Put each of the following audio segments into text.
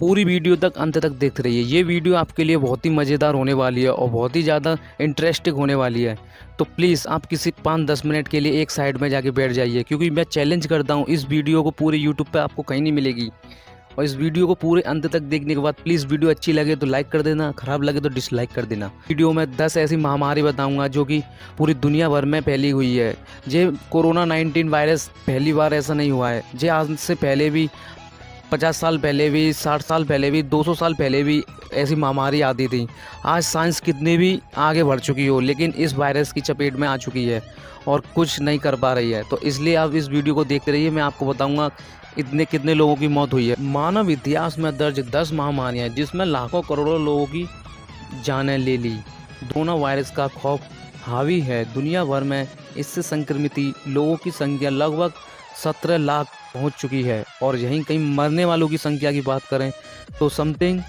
पूरी वीडियो तक अंत तक देखते रहिए। ये वीडियो आपके लिए बहुत ही मज़ेदार होने वाली है और बहुत ही ज़्यादा इंटरेस्टिंग होने वाली है। तो प्लीज़ आप किसी 5-10 मिनट के लिए एक साइड में जाके बैठ जाइए, क्योंकि मैं चैलेंज करता हूँ इस वीडियो को पूरे यूट्यूब पे आपको कहीं नहीं मिलेगी। और इस वीडियो को पूरे अंत तक देखने के बाद प्लीज़ वीडियो अच्छी लगे तो लाइक कर देना, ख़राब लगे तो डिसलाइक कर देना। वीडियो में 10 ऐसी महामारी बताऊंगा जो कि पूरी दुनिया भर में फैली हुई है। ये कोरोना 19 वायरस पहली बार ऐसा नहीं हुआ है। ये आज से पहले भी 50 साल पहले भी, 60 साल पहले भी, 200 साल पहले भी ऐसी महामारी आती थी। आज साइंस कितनी भी आगे बढ़ चुकी हो, लेकिन इस वायरस की चपेट में आ चुकी है और कुछ नहीं कर पा रही है। तो इसलिए आप इस वीडियो को देखते रहिए। मैं आपको बताऊंगा कितने लोगों की मौत हुई है। मानव इतिहास में दर्ज 10 महामारियाँ जिसमें लाखों करोड़ों लोगों की जानें ले ली। कोरोना वायरस का खौफ हावी है दुनिया भर में। इससे संक्रमित लोगों की संख्या लगभग 17 लाख पहुंच चुकी है और यहीं कहीं मरने वालों की संख्या की बात करें तो समथिंग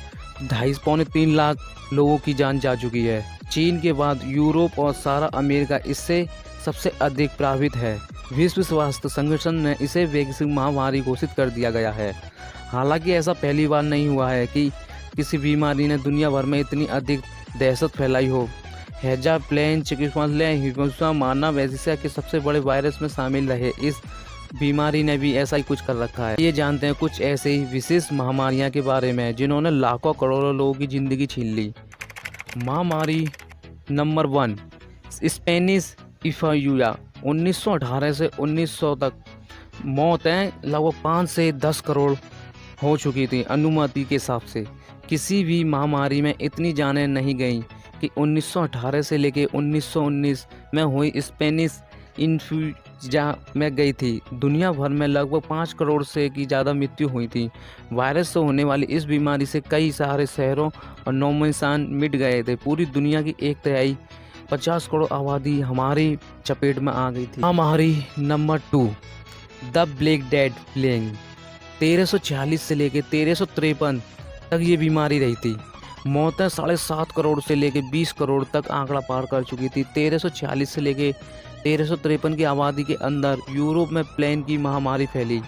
2.5-3 लाख लोगों की जान जा चुकी है। चीन के बाद यूरोप और सारा अमेरिका इससे सबसे अधिक प्रभावित है। विश्व स्वास्थ्य संगठन ने इसे वैश्विक महामारी घोषित कर दिया गया है। हालांकि ऐसा पहली बार नहीं हुआ है कि किसी बीमारी ने दुनिया भर में इतनी अधिक दहशत फैलाई हो। हैजा, प्लेन, चिकनगुनिया, हिंगोजा, मानव एशिया के सबसे बड़े वायरस में शामिल रहे इस बीमारी ने भी ऐसा ही कुछ कर रखा है। ये जानते हैं कुछ ऐसे ही विशेष महामारियां के बारे में जिन्होंने लाखों करोड़ों लोगों की ज़िंदगी छीन ली। महामारी नंबर 1, स्पेनिश इन्फ्लुएंजा। 1918 से 1900 तक मौतें लगभग 5 से 10 करोड़ हो चुकी थी। अनुमति के हिसाब से किसी भी महामारी में इतनी जानें नहीं गईं कि 1918 से लेकर 1919 में हुई स्पेनिश इन्फ्लुएंजा में गई थी। दुनिया भर में लगभग 5 करोड़ से की ज़्यादा मृत्यु हुई थी। वायरस से होने वाली इस बीमारी से कई सारे शहरों और नौनिशान मिट गए थे। पूरी दुनिया की 1/3 50 करोड़ आबादी हमारी चपेट में आ गई थी। महामारी number 2, the black death plague. 1340 से लेकर 1353 तक ये बीमारी रही थी। मौतें 7.5 करोड़ से लेकर 20 करोड़ तक आंकड़ा पार कर चुकी थी। 1340 से लेकर 1353 की आबादी के अंदर यूरोप में प्लेग की महामारी फैली।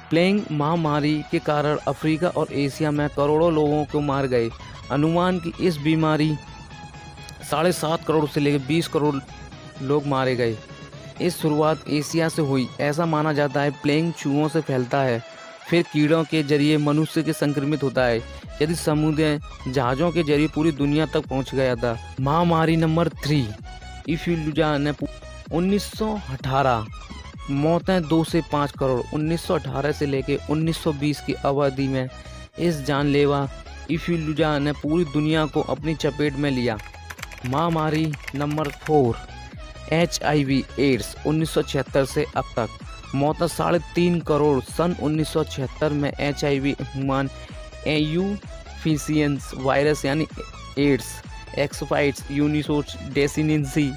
प्लेग महामारी के कारण अफ्रीका और एशिया में करोड़ों लोगों को मार गए। अनुमान की इस बीमारी 7.5 करोड़ से लेकर 20 करोड़ लोग मारे गए। इस शुरुआत एशिया से हुई। ऐसा माना जाता है प्लेग चूहों से फैलता है, फिर कीड़ों के जरिए मनुष्य के संक्रमित होता है, यदि समुद्र जहाज़ों के जरिए पूरी दुनिया तक पहुंच गया था। महामारी नंबर 3, इन्फ्लुएंजा ने 1918 मौतें 2 से 5 करोड़। 1918 से लेकर 1920 की अवधि में इस जानलेवा इन्फ्लुएंजा ने पूरी दुनिया को अपनी चपेट में लिया। महामारी नंबर 4, HIV एड्स। 1976 से अब तक मौतें 3.5 करोड़। सन 1976 में HIV ह्यूमन एयूफिशियंस वायरस यानी एड्स, एक्सफाइट्स यूनिसोच डेसिनेंसी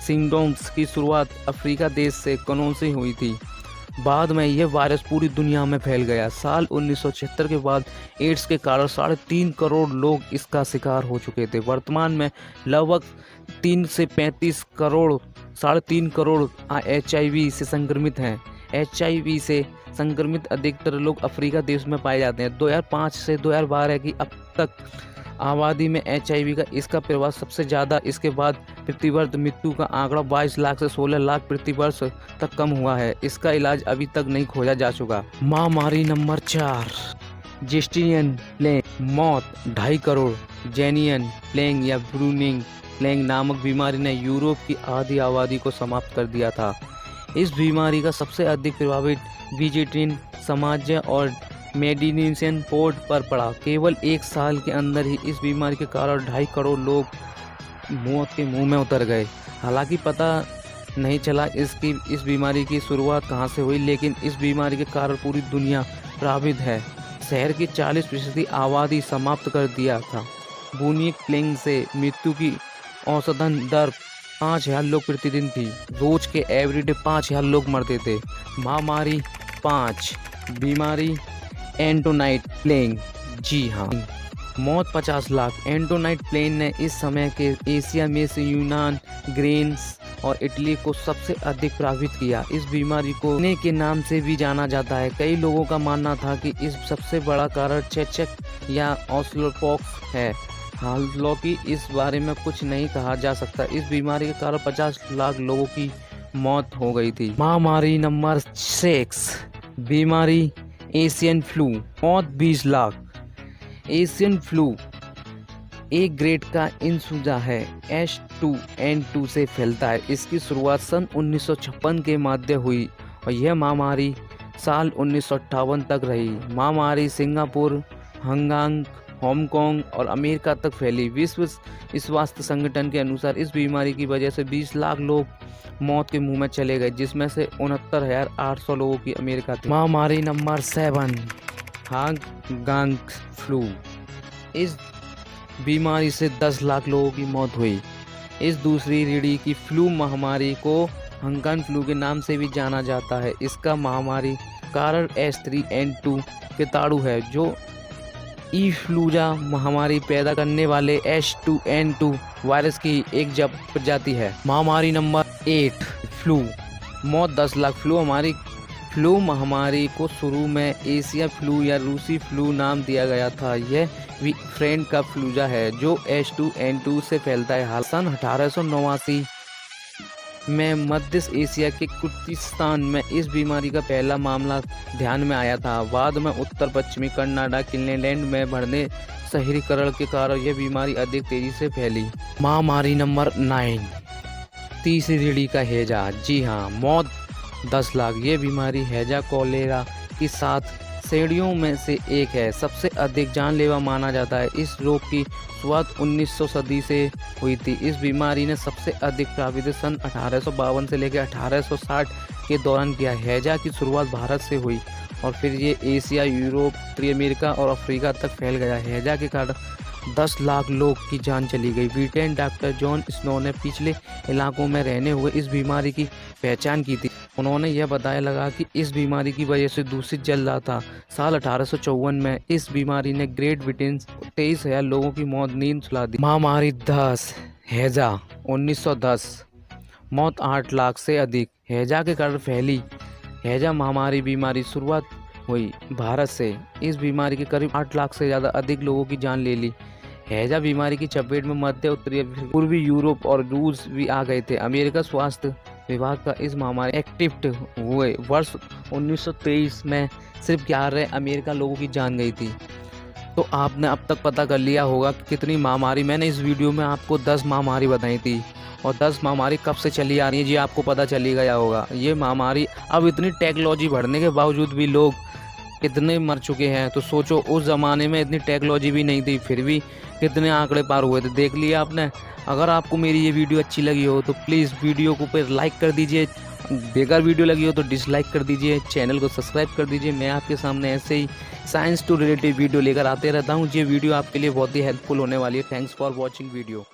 सिंड्रोम्स की शुरुआत अफ्रीका देश से कनों से हुई थी। बाद में यह वायरस पूरी दुनिया में फैल गया। साल 1976 के बाद एड्स के कारण 3.5 करोड़ लोग इसका शिकार हो चुके थे। वर्तमान में लगभग 3 से 35 करोड़ 3.5 करोड़ HIV से संक्रमित हैं। HIV से संक्रमित अधिकतर लोग अफ्रीका देश में पाए जाते हैं। 2005 से 2012 की अब तक आबादी में HIV का इसका प्रभाव सबसे ज़्यादा। इसके बाद प्रतिवर्ष मृत्यु का आंकड़ा 22 लाख से 16 लाख प्रतिवर्ष तक कम हुआ है। इसका इलाज अभी तक नहीं खोजा जा चुका। महामारी नंबर 4, जिस्टियन प्लेग। मौत 2.5 करोड़। जेनियन प्लेग या ब्रूनिंग प्लेग नामक बीमारी ने यूरोप की आधी आबादी को समाप्त कर दिया था। इस बीमारी का सबसे अधिक प्रभावित बीजेटिन समाज और मेडिटेरेनियन पोर्ट पर पड़ा। केवल 1 साल के अंदर ही इस बीमारी के कारण 2.5 करोड़ लोग मौत के मुंह में उतर गए। हालांकि पता नहीं चला इस बीमारी की शुरुआत कहां से हुई, लेकिन इस बीमारी के कारण पूरी दुनिया प्रभावित है। शहर की 40% आबादी समाप्त कर दिया था। ब्रूनिंग प्लेग से मृत्यु की औसतन दर 5,000 लोग प्रतिदिन थी। रोज के एवरीडे 5,000 लोग मरते थे। महामारी 5, बीमारी एंटोनाइट प्लेग। जी हाँ, मौत 50 लाख। एंटोनाइट प्लेग ने इस समय के एशिया में से यूनान, ग्रीस, और इटली को सबसे अधिक प्रभावित किया। इस बीमारी को ने के नाम से भी जाना जाता है। कई लोगों का मानना था कि इस सबसे बड़ा कारण चेचक या ऑस्लोपॉक्स है। हालांकि इस बारे में कुछ नहीं कहा जा सकता। इस बीमारी के कारण 50 लाख लोगों की मौत हो गई थी। महामारी नंबर 6, बीमारी एशियन फ्लू, मौत 20 लाख। एशियन फ्लू एक ग्रेड का इन्फ्लुएंजा है, H2N2 से फैलता है। इसकी शुरुआत सन 1956 के मध्य हुई और यह महामारी साल 1958 तक रही। महामारी सिंगापुर, हांगकांग और अमेरिका तक फैली। विश्व स्वास्थ्य संगठन के अनुसार इस बीमारी की वजह से 20 लाख लोग मौत के मुंह में चले गए, जिसमें से 69,800 लोगों की अमेरिका थी। महामारी नंबर 7, हांगकांग फ्लू। इस बीमारी से 10 लाख लोगों की मौत हुई। इस दूसरी रीढ़ी की फ्लू महामारी को हांगकांग फ्लू के नाम से भी जाना जाता है। इसका महामारी कारण H3N2 कीटाणु है, जो इन्फ्लुएंजा महामारी पैदा करने वाले H2N2 वायरस की एक प्रजाति है। महामारी नंबर 8, फ्लू, मौत 10 लाख। फ्लू महामारी को शुरू में एशिया फ्लू या रूसी फ्लू नाम दिया गया था। यह फ्रेंड का फ्लूजा है जो H2N2 से फैलता है। सन 1889 में मध्य एशिया के कुर्दिस्तान में इस बीमारी का पहला मामला ध्यान में आया था। बाद में उत्तर पश्चिमी कनाडा, ग्रीनलैंड में बढ़ने शहरीकरण के कारण यह बीमारी अधिक तेजी से फैली। महामारी नंबर 9, तीसरी रीढ़ी का हैजा। जी हाँ, मौत 10 लाख। ये बीमारी हैजा कोलेरा की 7 श्रेणियों में से एक है। सबसे अधिक जानलेवा माना जाता है। इस रोग की शुरुआत 1900 सदी से हुई थी। इस बीमारी ने सबसे अधिक प्रभावित सन 1852 से लेकर 1860 के दौरान किया। हैजा की शुरुआत भारत से हुई और फिर ये एशिया, यूरोप, उत्तरी अमेरिका और अफ्रीका तक फैल गया। हैजा के कारण 10 लाख लोग की जान चली गई। ब्रिटेन डॉक्टर जॉन स्नो ने पिछले इलाकों में रहने हुए इस बीमारी की पहचान की थी। उन्होंने यह बताया लगा कि इस बीमारी की वजह से दूषित जल रहा था। साल 1854 में इस बीमारी ने ग्रेट ब्रिटेन 23,000 लोगों की मौत नींद सुला दी। महामारी 10, हैजा 1910, मौत 8 लाख से अधिक। हैजा के कारण फैली हैजा महामारी बीमारी शुरुआत हुई भारत से। इस बीमारी के करीब 8 लाख से ज़्यादा अधिक लोगों की जान ले ली। हैजा बीमारी की चपेट में मध्य, उत्तरी, पूर्वी यूरोप और रूस भी आ गए थे। अमेरिका स्वास्थ्य विभाग का इस महामारी एक्टिव हुए वर्ष 1923 में सिर्फ 11 अमेरिका लोगों की जान गई थी। तो आपने अब तक पता कर लिया होगा कि कितनी महामारी। मैंने इस वीडियो में आपको 10 महामारी बताई थी और 10 महामारी कब से चली आ रही है, ये आपको पता चली गया होगा। ये महामारी अब इतनी टेक्नोलॉजी बढ़ने के बावजूद भी लोग कितने मर चुके हैं। तो सोचो, उस ज़माने में इतनी टेक्नोलॉजी भी नहीं थी, फिर भी कितने आंकड़े पार हुए थे। देख लिया आपने। अगर आपको मेरी ये वीडियो अच्छी लगी हो तो प्लीज़ वीडियो को पर लाइक कर दीजिए। बेकार वीडियो लगी हो तो डिसलाइक कर दीजिए। चैनल को सब्सक्राइब कर दीजिए। मैं आपके सामने ऐसे ही साइंस टू रिलेटेड वीडियो लेकर आते रहता हूँ। ये वीडियो आपके लिए बहुत ही हेल्पफुल होने वाली है। Thanks for watching video.